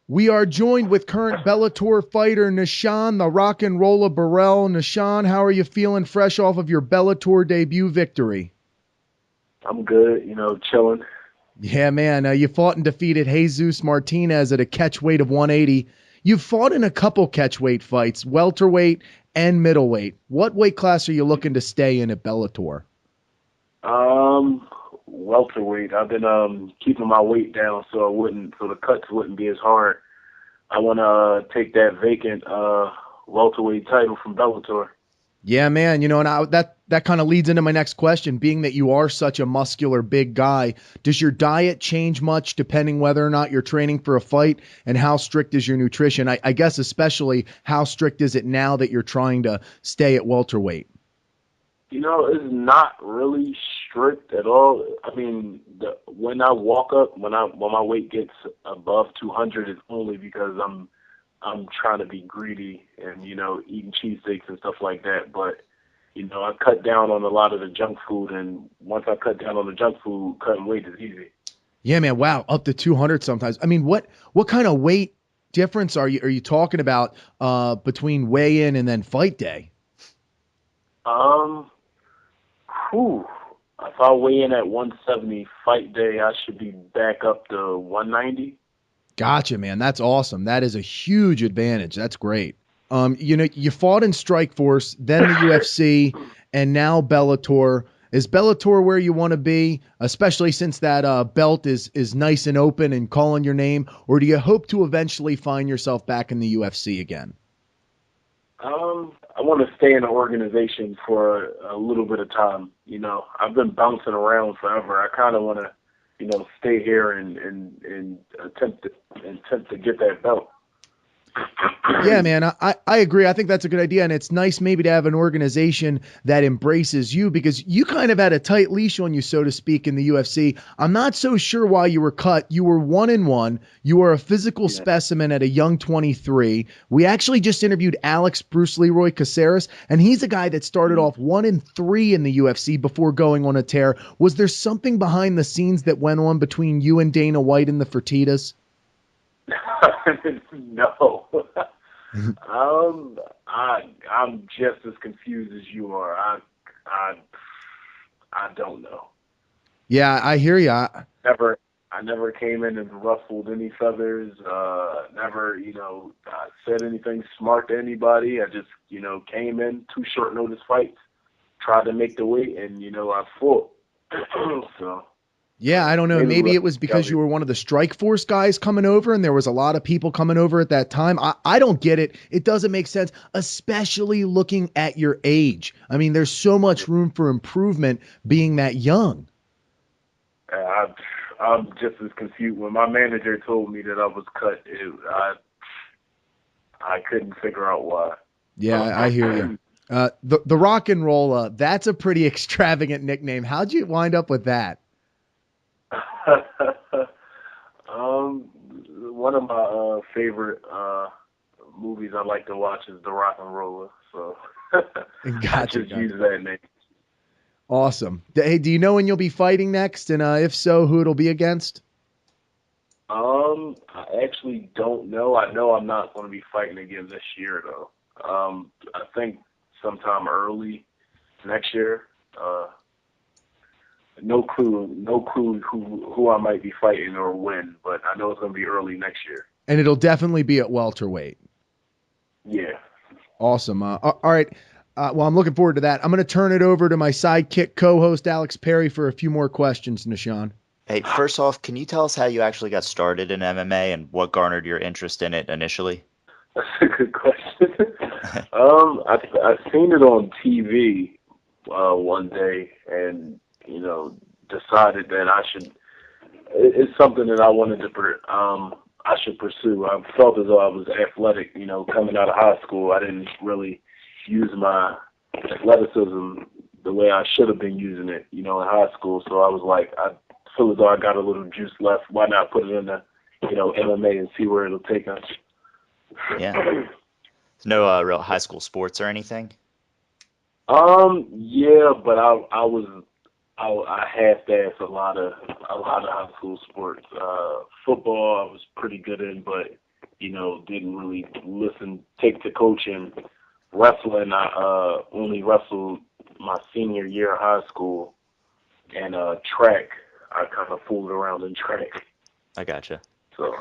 We are joined with current Bellator fighter NAh-shon, the rock and roller Burrell. NAh-shon, how are you feeling fresh off of your Bellator debut victory? I'm good, chilling. Yeah, man, you fought and defeated Jesus Martinez at a catch weight of 180. You've fought in a couple catchweight fights, welterweight and middleweight. What weight class are you looking to stay in at Bellator? Um, Welterweight. I've been keeping my weight down so the cuts wouldn't be as hard. I want to take that vacant welterweight title from Bellator. Yeah, man. That kind of leads into my next question. Being that you are such a muscular, big guy, does your diet change much depending whether or not you're training for a fight? And how strict is your nutrition? I guess especially how strict is it now that you're trying to stay at welterweight? It's not really strict at all. I mean, when I walk up, when my weight gets above 200, it's only because I'm trying to be greedy and eating cheesesteaks and stuff like that. But I cut down on a lot of the junk food, and once I cut down on the junk food, cutting weight is easy. Yeah, man. Wow, up to 200 sometimes. I mean, what kind of weight difference are you talking about between weigh-in and then fight day? Um, Whew. If I weigh in at 170 fight day, I should be back up to 190. Gotcha, man. That's awesome. That is a huge advantage. That's great. You fought in Strikeforce, then the UFC, and now Bellator. Is Bellator where you want to be, especially since that belt is nice and open and calling your name, or do you hope to eventually find yourself back in the UFC again? I want to stay in the organization for a little bit of time. I've been bouncing around forever. I kind of want to, stay here and attempt to get that belt. Yeah, man, I agree. I think that's a good idea. And it's nice maybe to have an organization that embraces you because you kind of had a tight leash on you, so to speak, in the UFC. I'm not so sure why you were cut. You were 1-1. You were a physical Yeah. specimen at a young 23. We actually just interviewed Alex Bruce Leroy Caceres, and he's a guy that started off 1-3 in the UFC before going on a tear. Was there something behind the scenes that went on between you and Dana White and the Fertitas? No. I'm just as confused as you are. I I don't know. Yeah, I hear you. Never I never came in and ruffled any feathers. Never, said anything smart to anybody. I just, came in 2 short notice fights, tried to make the weight, and I fought. So Yeah, I don't know. maybe the Maybe rest it was of because the you were one of the Strike Force guys coming over, and there was a lot of people coming over at that time. I don't get it. It doesn't make sense, especially looking at your age. I mean, there's so much room for improvement being that young. I'm just as confused. When my manager told me that I was cut, I couldn't figure out why. Yeah, I hear you. The rock and roll, that's a pretty extravagant nickname. How'd you wind up with that? One of my favorite movies I like to watch is The Rock and Roller, so I Gotcha, just gotcha. use that name. Awesome. Hey, do you know when you'll be fighting next? And if so, who it'll be against? I actually don't know. I know I'm not going to be fighting again this year, though. I think sometime early next year. Uh, no clue who I might be fighting or when, but I know it's going to be early next year. And it'll definitely be at welterweight. Yeah. Awesome. All right. Well, I'm looking forward to that. I'm going to turn it over to my sidekick co-host, Alex Perry, for a few more questions, NAh-shon. Hey, first off, can you tell us how you actually got started in MMA and what garnered your interest in it initially? That's a good question. I seen it on TV one day, and decided that it's something that I wanted to I should pursue. I felt as though I was athletic. Coming out of high school, I didn't really use my athleticism the way I should have been using it. In high school. So I was like, I feel as though I got a little juice left. Why not put it in the MMA and see where it'll take us? Yeah. No real high school sports or anything? Yeah, but I half-assed a lot of high school sports. Football I was pretty good in, but didn't really take to coaching. Wrestling, I only wrestled my senior year of high school, and track, I kind of fooled around in track. I gotcha. So,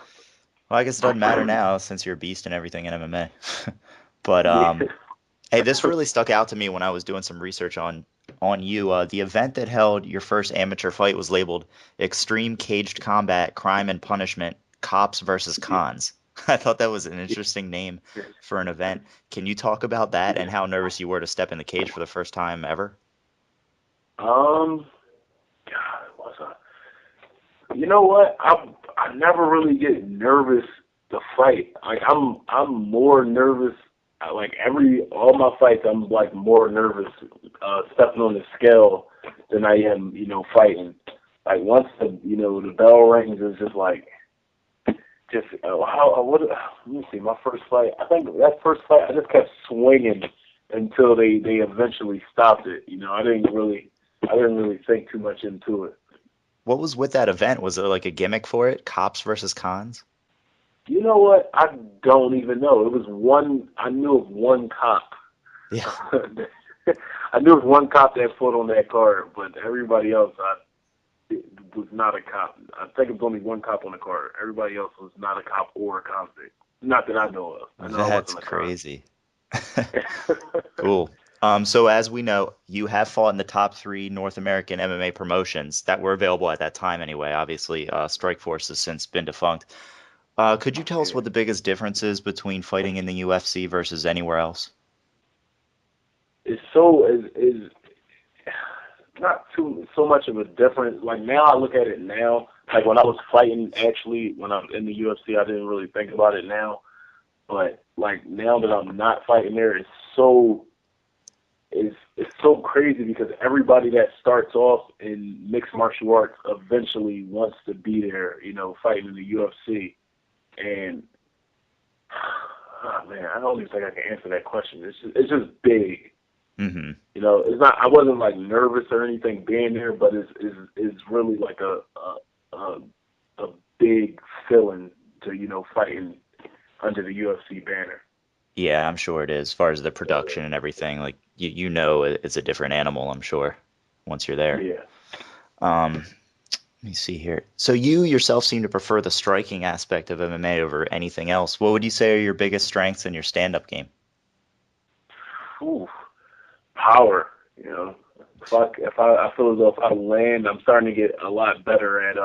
Well, I guess it doesn't matter now since you're a beast and everything in MMA. But yeah. hey, this really stuck out to me when I was doing some research on you. The event that held your first amateur fight was labeled Extreme Caged Combat Crime and Punishment Cops versus Cons. I thought that was an interesting name for an event. Can you talk about that and how nervous you were to step in the cage for the first time ever? God, what's up? You know what? I never really get nervous to fight. Like I'm more nervous. Like all my fights, I'm like more nervous stepping on the scale than I am, fighting. Like once the bell rings, it's just like let me see, my first fight. I think that first fight I just kept swinging until they eventually stopped it. I didn't really think too much into it. What was with that event? Was there like a gimmick for it? Cops versus cons? You know what? I don't even know. It was one. I knew of one cop. Yeah. I knew of one cop that fought on that card, but everybody else, it was not a cop. I think it was only one cop on the card. Everybody else was not a cop or a convict. Not that I know of. I know I That's wasn't a crazy. cop. Cool. So as we know, you have fought in the top 3 North American MMA promotions that were available at that time anyway. Obviously, Strikeforce has since been defunct. Could you tell us Yeah. what the biggest difference is between fighting in the UFC versus anywhere else? It's is not so much of a difference. Like now, I look at it now. Like when I was fighting, actually, when I'm in the UFC, I didn't really think about it now. But like now that I'm not fighting there, it's so crazy because everybody that starts off in mixed martial arts eventually wants to be there, fighting in the UFC. And oh man, I don't even think I can answer that question. It's just big. Mm-hmm. It's not. I wasn't like nervous or anything being there, but it's really like a big feeling to fighting under the UFC banner. Yeah, I'm sure it is. As far as the production and everything, like you know, it's a different animal, I'm sure, once you're there. Yeah. Let me see here. So you yourself seem to prefer the striking aspect of MMA over anything else. What would you say are your biggest strengths in your stand-up game? Ooh, power. I feel as though if I land, I'm starting to get a lot better at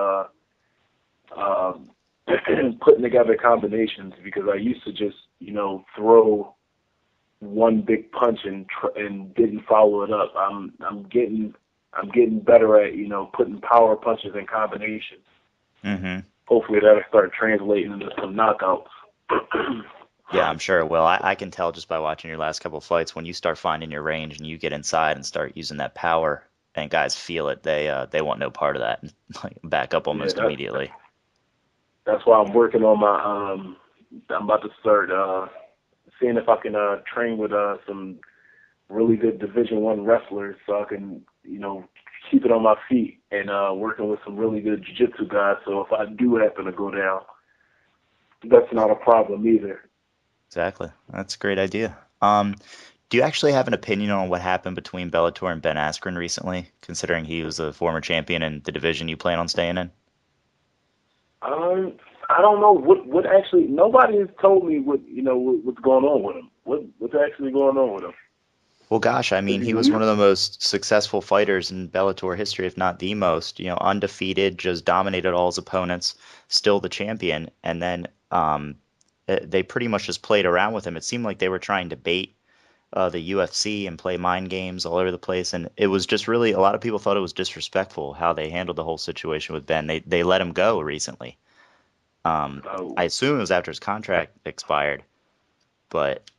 putting together combinations because I used to just throw one big punch and didn't follow it up. I'm getting better at putting power punches and combinations. Mm-hmm. Hopefully that'll start translating into some knockouts. Yeah, I'm sure it will. I can tell just by watching your last couple of fights when you start finding your range and you get inside and start using that power and guys feel it, they want no part of that and like back up almost immediately. That's why I'm working on my I'm about to start seeing if I can train with some really good Division I wrestlers so I can keep it on my feet and working with some really good jiu-jitsu guys. So if I do happen to go down, that's not a problem either. Exactly. That's a great idea. Do you actually have an opinion on what happened between Bellator and Ben Askren recently, considering he was a former champion in the division you plan on staying in? I don't know what actually. Nobody has told me what's going on with him. What's actually going on with him? Well, gosh, I mean, he was one of the most successful fighters in Bellator history, if not the most. Undefeated, just dominated all his opponents, still the champion. And then they pretty much just played around with him. It seemed like they were trying to bait the UFC and play mind games all over the place. And it was just really, a lot of people thought it was disrespectful how they handled the whole situation with Ben. They let him go recently. I assume it was after his contract expired, but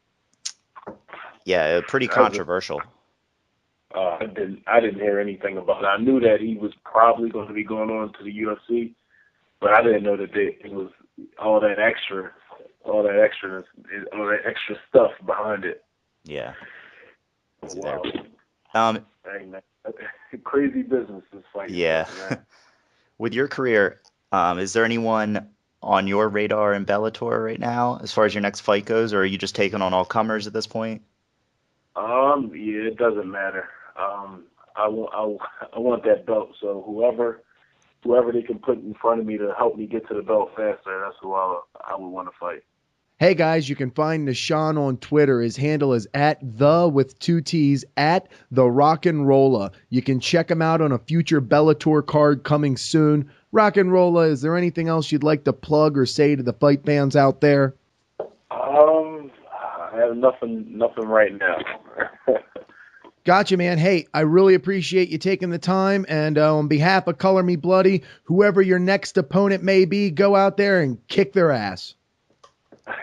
yeah, pretty controversial. I didn't hear anything about it. I knew that he was probably going to be going on to the UFC, but I didn't know that it was all that extra stuff behind it. Yeah. Wow. There. Dang, man. Crazy business is fighting. Yeah. With your career, is there anyone on your radar in Bellator right now as far as your next fight goes, or are you just taking on all comers at this point? Yeah, it doesn't matter. I want that belt. So whoever they can put in front of me to help me get to the belt faster, that's who I would want to fight. Hey guys, you can find NAh-shon on Twitter. His handle is with 2 T's, the Rock and Rolla. You can check him out on a future Bellator card coming soon. Rock and Rolla, is there anything else you'd like to plug or say to the fight fans out there? I have nothing right now. Gotcha, man. Hey, I really appreciate you taking the time. And on behalf of Color Me Bloody, whoever your next opponent may be, go out there and kick their ass.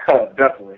Definitely.